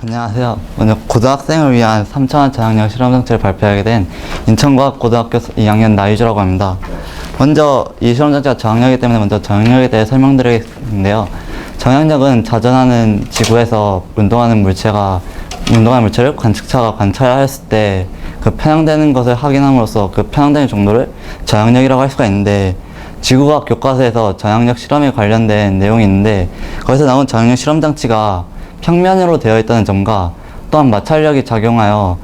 안녕하세요. 먼저 고등학생을 위한 3차원 저학력 실험장치를 발표하게 된 인천과학 고등학교 2학년 나유주라고 합니다. 먼저 이 실험장치가 저학력이기 때문에 먼저 저학력에 대해 설명드리겠는데요. 저학력은 자전하는 지구에서 운동하는 물체를 관측차가 관찰했을 때 그 편향되는 것을 확인함으로써 그 편향되는 정도를 저학력이라고 할 수가 있는데, 지구과학 교과서에서 저학력 실험에 관련된 내용이 있는데, 거기서 나온 저학력 실험장치가 평면으로 되어 있다는 점과 또한 마찰력이 작용하여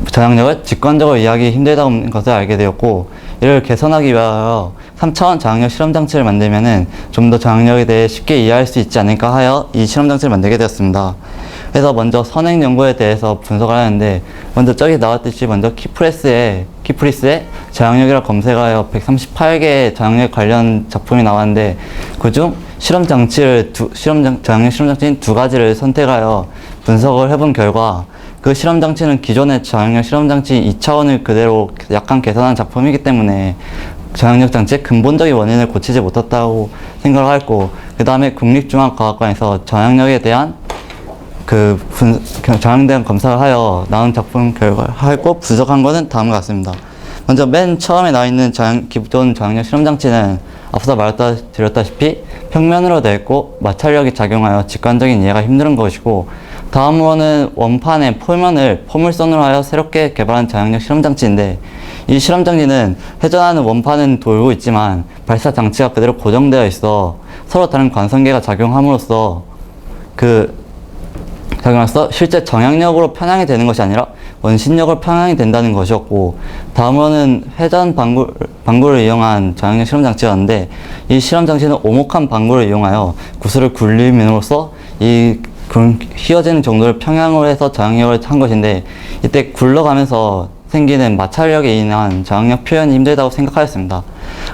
저학력을 직관적으로 이해하기 힘들다는 것을 알게 되었고, 이를 개선하기 위하여 3차원 저학력 실험장치를 만들면은 좀 더 저학력에 대해 쉽게 이해할 수 있지 않을까 하여 이 실험장치를 만들게 되었습니다. 그래서 먼저 선행 연구에 대해서 분석을 하는데, 먼저 저기 나왔듯이 먼저 키프리스에 저학력이라 검색하여 138개의 저학력 관련 작품이 나왔는데, 그중 저학력 실험장치인 두 가지를 선택하여 분석을 해본 결과, 그 실험장치는 기존의 저학력 실험장치 2차원을 그대로 약간 개선한 작품이기 때문에 저학력 장치의 근본적인 원인을 고치지 못했다고 생각을 했고, 그 다음에 국립중앙과학관에서 저학력에 대한 저학력 검사를 하여 나온 작품 결과를 하고 분석한 것은 다음과 같습니다. 먼저 맨 처음에 나와 있는 기존 저학력 실험장치는 앞서 말씀드렸다시피 평면으로 되어 있고 마찰력이 작용하여 직관적인 이해가 힘든 것이고, 다음으로는 원판의 포물선으로 하여 새롭게 개발한 저학력 실험장치인데, 이 실험장치는 회전하는 원판은 돌고 있지만 발사 장치가 그대로 고정되어 있어 서로 다른 관성계가 작용함으로써 실제 정향력으로 편향이 되는 것이 아니라 원심력으로 편향이 된다는 것이었고, 다음으로는 회전 방구를 이용한 저학력 실험장치였는데, 이 실험장치는 오목한 방구를 이용하여 구슬을 굴림으로써 이 휘어지는 정도를 평양으로 해서 저학력을 한 것인데, 이때 굴러가면서 생기는 마찰력에 인한 저학력 표현이 힘들다고 생각하였습니다.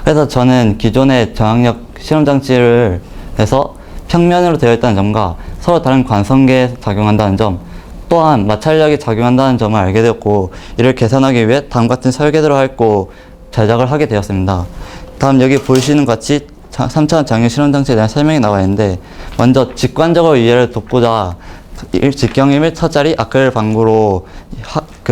그래서 저는 기존의 저학력 실험장치를 해서 평면으로 되어 있다는 점과 서로 다른 관성계에서 작용한다는 점, 또한 마찰력이 작용한다는 점을 알게 되었고, 이를 개선하기 위해 다음 같은 설계도를 핥고 제작을 하게 되었습니다. 다음 여기 보시는 같이 3차원 저학력 실험장치에 대한 설명이 나와 있는데, 먼저 직관적으로 이해를 돕고자 직경 1m짜리 아크릴 방구로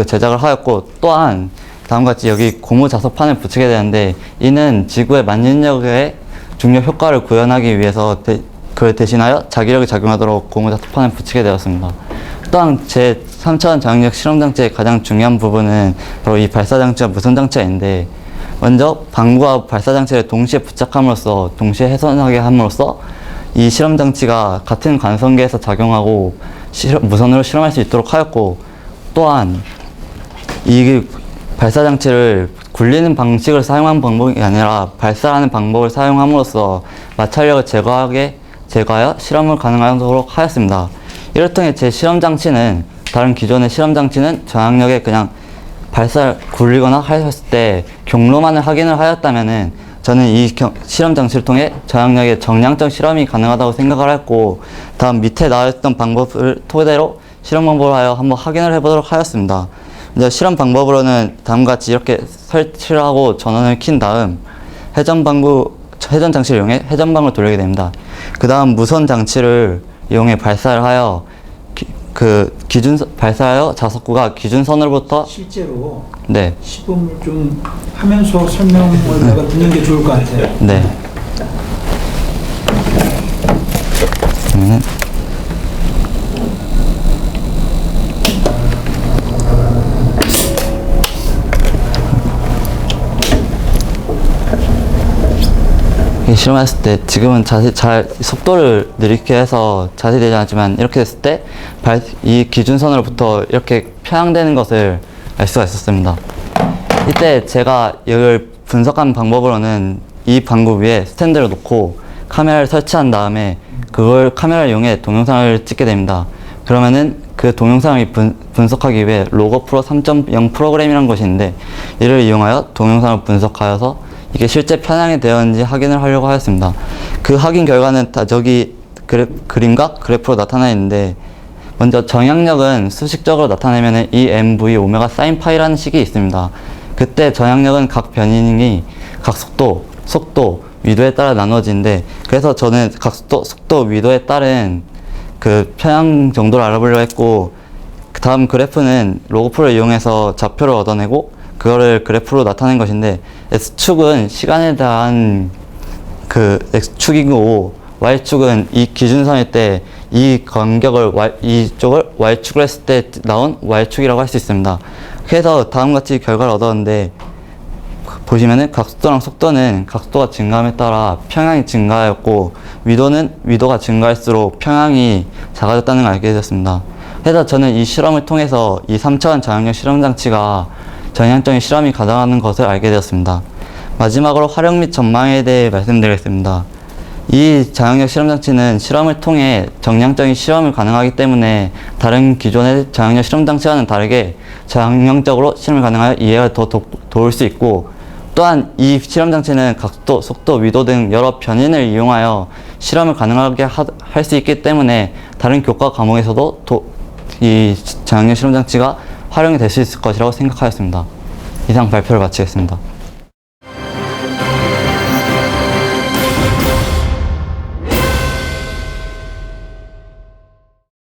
제작을 하였고, 또한 다음과 같이 여기 고무 자석판을 붙이게 되는데, 이는 지구의 만년력의 중력 효과를 구현하기 위해서 그걸 대신하여 자기력이 작용하도록 고무 자석판을 붙이게 되었습니다. 또한 제 3차원 저학력 실험장치의 가장 중요한 부분은 바로 이 발사장치와 무선장치가 있는데, 먼저 방구와 발사장치를 동시에 부착함으로써 동시에 훼손하게 함으로써 이 실험장치가 같은 관성계에서 작용하고 무선으로 실험할 수 있도록 하였고, 또한 이 발사장치를 굴리는 방식을 사용한 방법이 아니라 발사하는 방법을 사용함으로써 마찰력을 제거하여 실험을 가능하도록 하였습니다. 이를 통해 제 실험장치는 다른 기존의 실험장치는 저학력에 그냥 굴리거나 하였을 때 경로만을 확인을 하였다면은, 저는 이 실험장치를 통해 저학력의 정량적 실험이 가능하다고 생각을 했고, 다음 밑에 나와있던 방법을 토대로 실험 방법을 하여 한번 확인을 해보도록 하였습니다. 이제 실험 방법으로는 다음과 같이 이렇게 설치를 하고 전원을 킨 다음 회전 장치를 이용해 회전방을 돌리게 됩니다. 그 다음 무선 장치를 이용해 발사를 하여 발사하여 자석구가 기준선으로부터 실제로 네. 시범을 좀 하면서 설명을 내가 듣는 게 좋을 것 같아요. 네. 그러면은 실험했을 때 지금은 속도를 느리게 해서 자세히 되지 않지만, 이렇게 됐을 때 이 기준선으로부터 이렇게 편향되는 것을 알 수가 있었습니다. 이때 제가 이걸 분석한 방법으로는 이 방구 위에 스탠드를 놓고 카메라를 설치한 다음에 그걸 카메라를 이용해 동영상을 찍게 됩니다. 그러면은 그 동영상을 분석하기 위해 로그프로 3.0 프로그램이라는 것이 있는데, 이를 이용하여 동영상을 분석하여서 이게 실제 편향이 되었는지 확인을 하려고 하였습니다. 그 확인 결과는 다 저기 그림과 그래프로 나타나 있는데, 먼저 정향력은 수식적으로 나타내면 이 MV 오메가 사인 파이라는 식이 있습니다. 그때 정향력은 각 변인이 각 속도, 위도에 따라 나눠지는데, 그래서 저는 각 속도, 위도에 따른 그 편향 정도를 알아보려고 했고, 그 다음 그래프는 로그풀을 이용해서 좌표를 얻어내고 그거를 그래프로 나타낸 것인데, X축은 시간에 대한 그 X축이고 Y축은 이 기준선일 때 이 간격을 이쪽을 Y축으로 했을 때 나온 Y축이라고 할 수 있습니다. 그래서 다음과 같이 결과를 얻었는데, 보시면은 각도랑 속도는 각도가 증가함에 따라 평양이 증가하였고, 위도는 위도가 증가할수록 평양이 작아졌다는 걸 알게 되었습니다. 그래서 저는 이 실험을 통해서 이 3차원 저항력 실험 장치가 전향적인 실험이 가능한 것을 알게 되었습니다. 마지막으로 활용 및 전망에 대해 말씀드리겠습니다. 이 저항력 실험 장치는 실험을 통해 정량적인 실험을 가능하기 때문에 다른 기존의 저항력 실험 장치와는 다르게 저항력적으로 실험을 가능하여 이해가 더 도울 수 있고, 또한 이 실험 장치는 각도, 속도, 위도 등 여러 변인을 이용하여 실험을 가능하게 할 수 있기 때문에 다른 교과 과목에서도 이 저항력 실험 장치가 활용이 될 수 있을 것이라고 생각하였습니다. 이상 발표를 마치겠습니다.